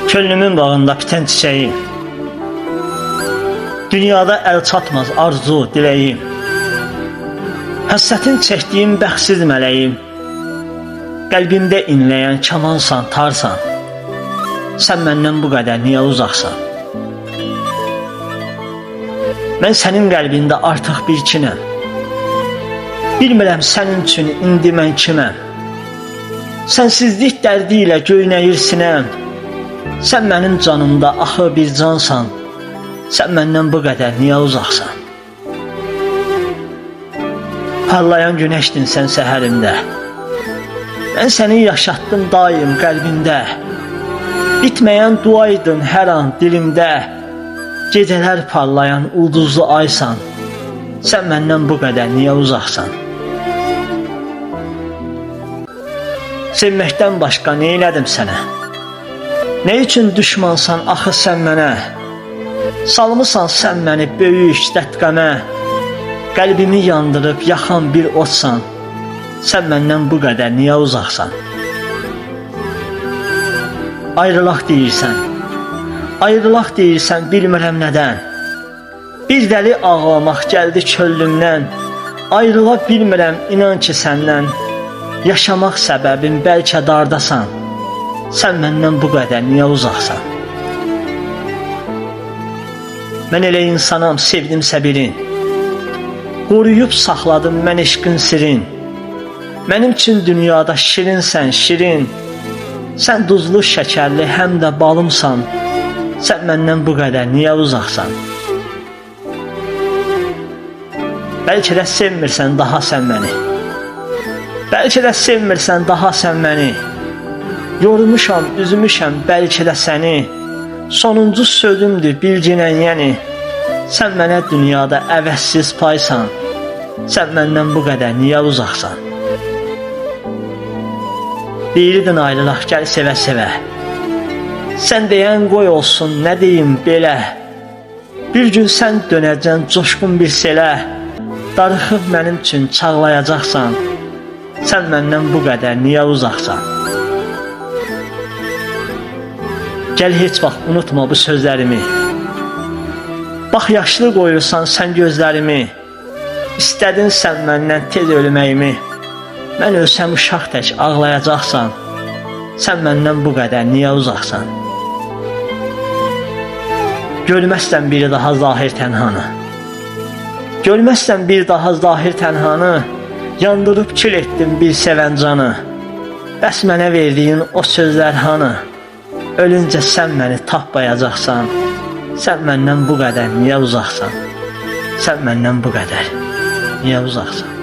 Könlümün bağında biten çiçeğim, dünyada el çatmaz arzu, diləyim, həsrətin çəkdiyim bəxtsiz mələyim, qəlbimdə inləyən kamansan, tarsan, sən məndən bu qədər niyə uzaqsan? Mən sənin qəlbində artıq bir kinəm, bilmirəm sənin üçün indi mən kiməm. Sənsizlik dərdi ilə göynəyir sinəm, sən mənim canımda axı bir cansan, sən məndən bu qədər niyə uzaqsan? Parlayan günəşdin sən səhərimdə, mən səni yaşatdım daim qəlbimdə, bitməyən duaydın hər an dilimdə, gecələr parlayan ulduzlu aysan, sən məndən bu qədər niyə uzaqsan? Sevməkdən başqa nə elədim sənə? Nə üçün düşmansan axı sən mənə? Salmısan sən məni böyük dəttqəmə, qəlbimi yandırıb yaxan bir otsan, sən məndən bu qədər niyə uzaqsan? Ayrılaq deyirsən, ayrılaq deyirsən, bilmirəm nədən. Bir dəli ağlamaq gəldi könlümdən, ayrıla bilmirəm inan ki səndən. Yaşamaq səbəbim bəlkə dardasan, sən məndən bu qədər niyə uzaqsan? Mən elə insanam, sevdim səbirin, qoruyub saxladım mən eşqin sirin. Mənim üçün dünyada şirinsən, şirin, sən duzlu şəkərli həm də balımsan, sən məndən bu qədər niyə uzaqsan? Bəlkə də sevmirsən daha sən məni, bəlkə də sevmirsən daha sən məni. Yormuşam, üzmüşəm bəlkə də səni, sonuncu sözümdür bilginən yəni. Sən mənə dünyada əvəzsiz paysan, sən məndən bu qədər niyə uzaqsan? Deyirdin ayrılaq gəl sevə-sevə, sən deyən qoy olsun nə deyim belə. Bir gün sən dönəcən coşqun bir selə, darıxıb mənim üçün çağlayacaqsan, sən məndən bu qədər niyə uzaqsan? Gəl heç vaxt unutma bu sözlərimi, bax yaşlı qoyursan sən gözlərimi, istədin sən məndən tez ölməyimi, mən ölsəm uşaq tək ağlayacaqsan, sən məndən bu qədər niyə uzaqsan? Görməzsən bir daha zahir tənhanı, görməzsən bir daha zahir tənhanı, yandırıb kül etdim bir sevən canı, bəs mənə verdiyin o sözlər hanı? Ölüncə sən məni tapmayacaqsan, sən məndən bu qədər niyə uzaqsan? Sən məndən bu qədər niyə uzaqsan?